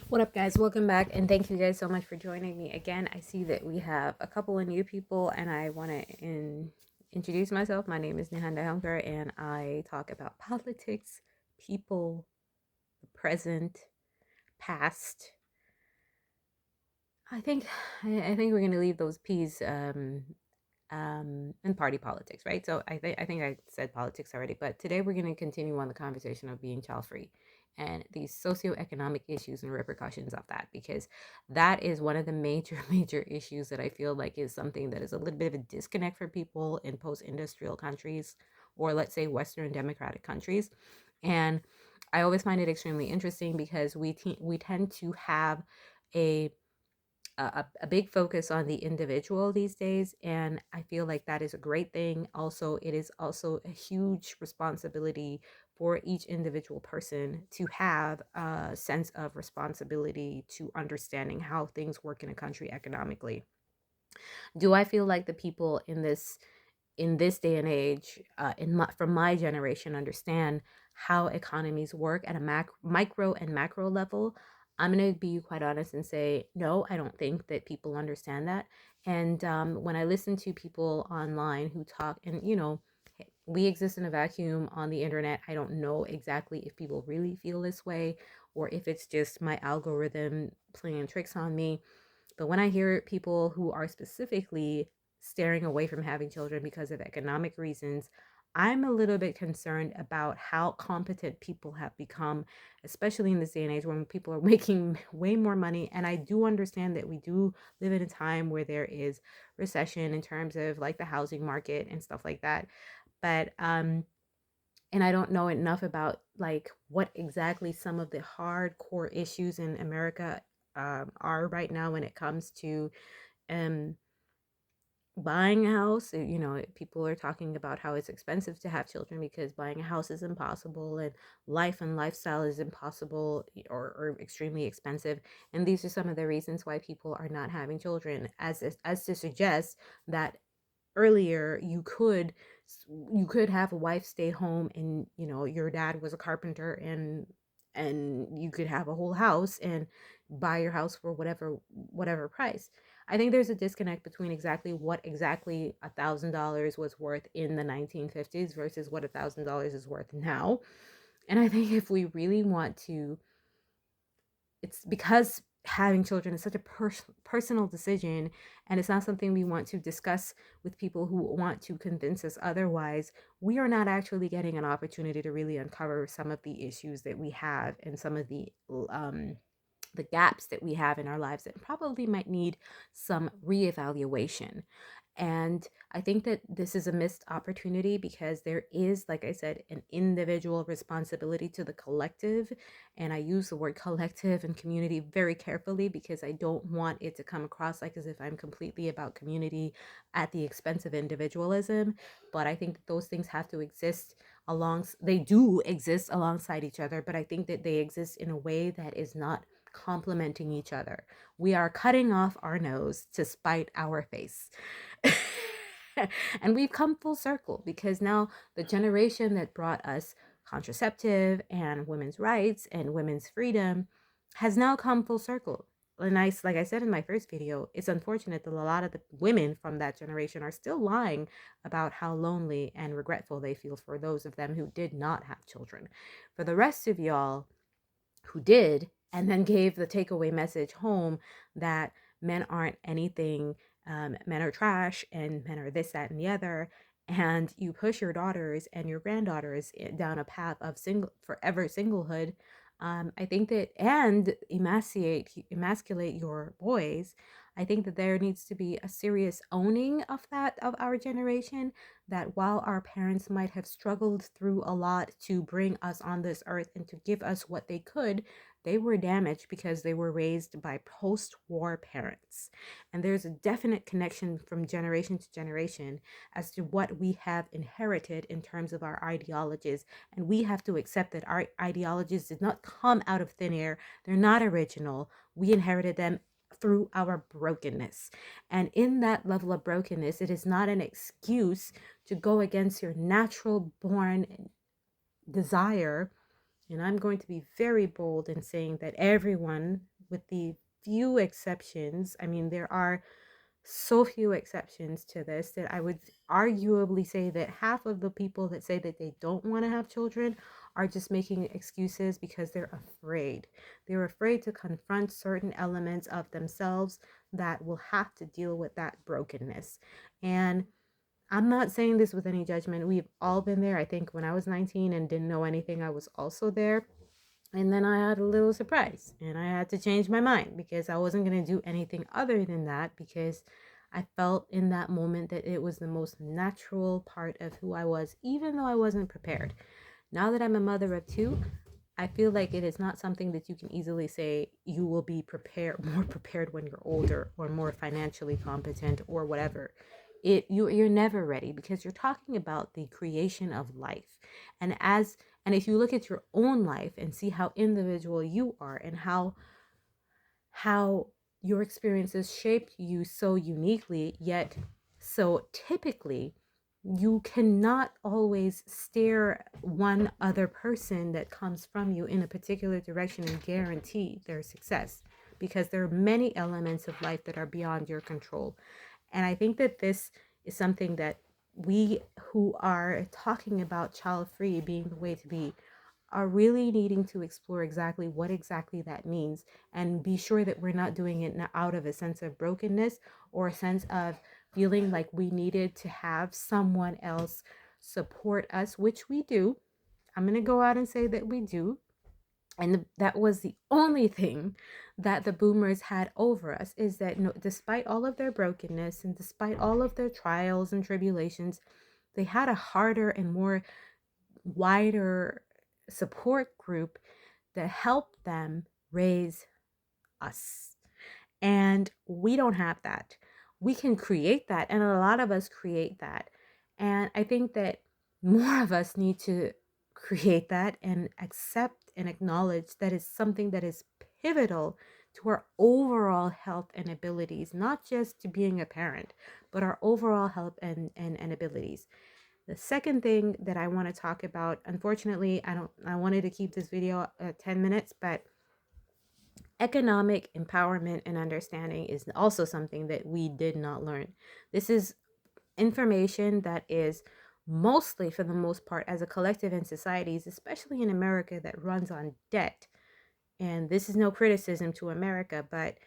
What up, guys? Welcome back, and thank you guys so much for joining me again. I see that we have a couple of new people, and I want to introduce myself. My name is Nihanda Helmker, and I talk about politics, people, the present, past. I think I think we're gonna leave those P's and party politics, right? So I think I said politics already, but today we're going to continue on the conversation of being child free and these socioeconomic issues and repercussions of that, because that is one of the major major issues that I feel like is something that is a little bit of a disconnect for people in post-industrial countries, or let's say Western democratic countries. And I always find it extremely interesting because we tend to have a a big focus on the individual these days, and I feel like that is a great thing. Also, it is also a huge responsibility for each individual person to have a sense of responsibility to understanding how things work in a country economically. Do I feel like the people in this day and age, from my generation, understand how economies work at a micro and macro level? I'm going to be quite honest and say, no, I don't think that people understand that. And when I listen to people online who talk, and we exist in a vacuum on the internet. I don't know exactly if people really feel this way or if it's just my algorithm playing tricks on me. But when I hear people who are specifically staring away from having children because of economic reasons, I'm a little bit concerned about how competent people have become, especially in this day and age when people are making way more money. And I do understand that we do live in a time where there is recession in terms of like the housing market and stuff like that. But and I don't know enough about like what exactly some of the hardcore issues in America are right now when it comes to um buying a house. People are talking about how it's expensive to have children because buying a house is impossible, and life and lifestyle is impossible, or extremely expensive. And these are some of the reasons why people are not having children, as to suggest that earlier you could have a wife stay home, and your dad was a carpenter, and you could have a whole house and buy your house for whatever price. I think there's a disconnect between exactly what exactly $1,000 was worth in the 1950s versus what $1,000 is worth now. And I think if we really want to, it's because having children is such a personal decision, and it's not something we want to discuss with people who want to convince us otherwise. We are not actually getting an opportunity to really uncover some of the issues that we have, and some of the gaps that we have in our lives that probably might need some reevaluation. And I think that this is a missed opportunity because there is, like I said, an individual responsibility to the collective. And I use the word collective and community very carefully because I don't want it to come across like as if I'm completely about community at the expense of individualism. But I think that those things have to exist they do exist alongside each other, but I think that they exist in a way that is not complementing each other. We are cutting off our nose to spite our face. And we've come full circle because now the generation that brought us contraceptive and women's rights and women's freedom has now come full circle. And like I said in my first video, it's unfortunate that a lot of the women from that generation are still lying about how lonely and regretful they feel for those of them who did not have children. For the rest of y'all who did, and then gave the takeaway message home that men aren't anything, men are trash, and men are this, that, and the other. And you push your daughters and your granddaughters down a path of forever singlehood. I think that, and emasculate your boys. I think that there needs to be a serious owning of that, of our generation, that while our parents might have struggled through a lot to bring us on this earth and to give us what they could, they were damaged because they were raised by post-war parents. And there's a definite connection from generation to generation as to what we have inherited in terms of our ideologies. And we have to accept that our ideologies did not come out of thin air. They're not original. We inherited them through our brokenness. And in that level of brokenness, it is not an excuse to go against your natural born desire. And I'm going to be very bold in saying that everyone with the few exceptions, I mean, there are so few exceptions to this that I would arguably say that half of the people that say that they don't want to have children are just making excuses because they're afraid. They're afraid to confront certain elements of themselves that will have to deal with that brokenness. And I'm not saying this with any judgment. We've all been there. I think when I was 19 and didn't know anything, I was also there. And then I had a little surprise and I had to change my mind because I wasn't going to do anything other than that, because I felt in that moment that it was the most natural part of who I was, even though I wasn't prepared. Now that I'm a mother of two, I feel like it is not something that you can easily say you will be prepared, more prepared when you're older or more financially competent or whatever. You're never ready because you're talking about the creation of life. And if you look at your own life and see how individual you are and how your experiences shaped you so uniquely, yet so typically, you cannot always steer one other person that comes from you in a particular direction and guarantee their success, because there are many elements of life that are beyond your control. And I think that this is something that we who are talking about child free being the way to be are really needing to explore exactly what exactly that means, and be sure that we're not doing it out of a sense of brokenness or a sense of feeling like we needed to have someone else support us, which we do. I'm going to go out and say that we do. And that was the only thing that the boomers had over us, is that, no, despite all of their brokenness and despite all of their trials and tribulations, they had a harder and more wider support group that helped them raise us. And we don't have that. We can create that, and a lot of us create that. And I think that more of us need to create that and accept and acknowledge that it's something that is pivotal to our overall health and abilities, not just to being a parent, but our overall health and abilities. The second thing that I want to talk about, unfortunately, I wanted to keep this video at 10 minutes, but economic empowerment and understanding is also something that we did not learn. This is information that is mostly, for the most part, as a collective in societies, especially in America, that runs on debt. And this is no criticism to America, but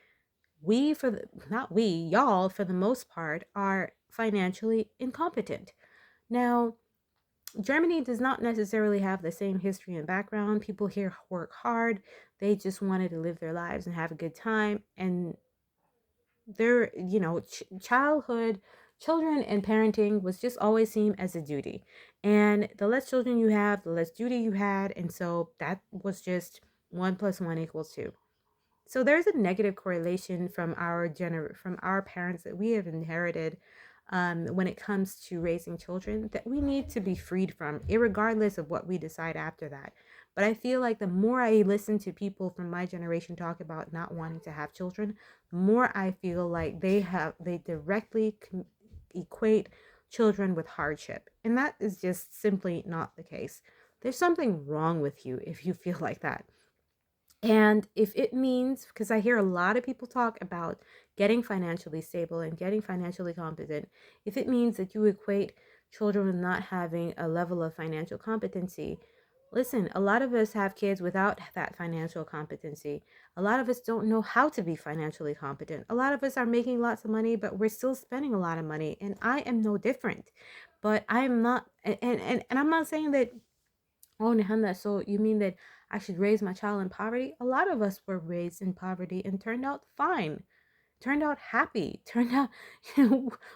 not we, y'all, for the most part, are financially incompetent. Now, Germany does not necessarily have the same history and background. People here work hard. They just wanted to live their lives and have a good time. And their, children and parenting was just always seen as a duty. And the less children you have, the less duty you had. And so that was just 1 + 1 = 2. So there's a negative correlation from from our parents that we have inherited, when it comes to raising children, that we need to be freed from, irregardless of what we decide after that. But I feel like the more I listen to people from my generation talk about not wanting to have children, the more I feel like they directly equate children with hardship. And that is just simply not the case. There's something wrong with you if you feel like that. And if it means, because I hear a lot of people talk about getting financially stable and getting financially competent, if it means that you equate children with not having a level of financial competency, listen, a lot of us have kids without that financial competency. A lot of us don't know how to be financially competent. A lot of us are making lots of money, but we're still spending a lot of money. And I am no different. But I am not, and I'm not saying that, oh, Nihanda, so you mean that I should raise my child in poverty? A lot of us were raised in poverty and turned out fine, turned out happy, turned out,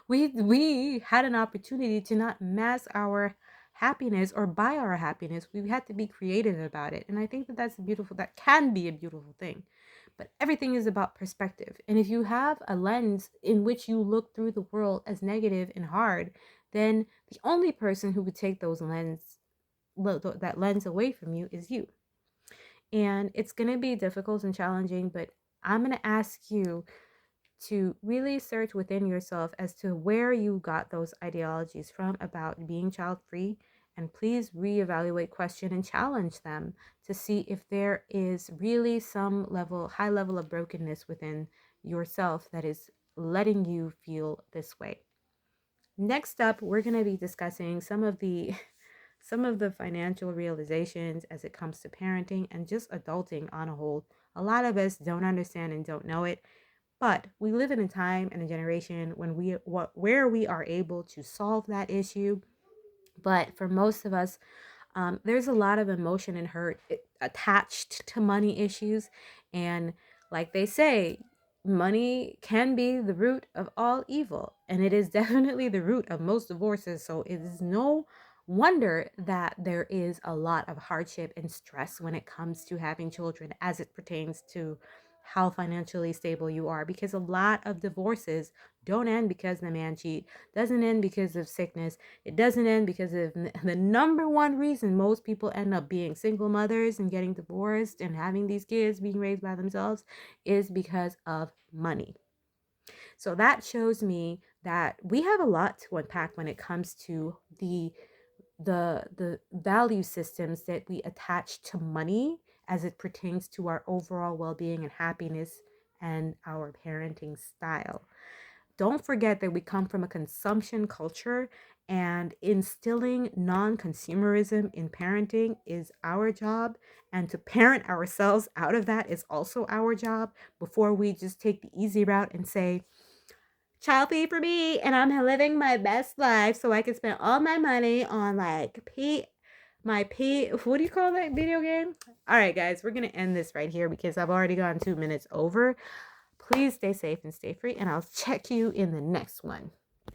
we had an opportunity to not mask our happiness or buy our happiness. We had to be creative about it. And I think that that can be a beautiful thing. But everything is about perspective. And if you have a lens in which you look through the world as negative and hard, then the only person who could take that lens away from you is you. And it's going to be difficult and challenging, but I'm going to ask you to really search within yourself as to where you got those ideologies from about being child free, And please reevaluate, question, and challenge them to see if there is really some high level of brokenness within yourself that is letting you feel this way. Next up, we're going to be discussing some of the some of the financial realizations as it comes to parenting and just adulting on a whole. A lot of us don't understand and don't know it, but we live in a time and a generation when where we are able to solve that issue. But for most of us, there's a lot of emotion and hurt attached to money issues. And like they say, money can be the root of all evil. And it is definitely the root of most divorces. So it is no wonder that there is a lot of hardship and stress when it comes to having children as it pertains to how financially stable you are, because a lot of divorces don't end because the man cheat, doesn't end because of sickness, it doesn't end because of the number one reason most people end up being single mothers and getting divorced and having these kids being raised by themselves is because of money. So that shows me that we have a lot to unpack when it comes to the value systems that we attach to money as it pertains to our overall well-being and happiness and our parenting style. Don't forget that we come from a consumption culture, and instilling non-consumerism in parenting is our job, and to parent ourselves out of that is also our job before we just take the easy route and say, child free for me, and I'm living my best life so I can spend all my money on like what do you call that video game? All right, guys, we're going to end this right here because I've already gone 2 minutes over. Please stay safe and stay free, and I'll check you in the next one.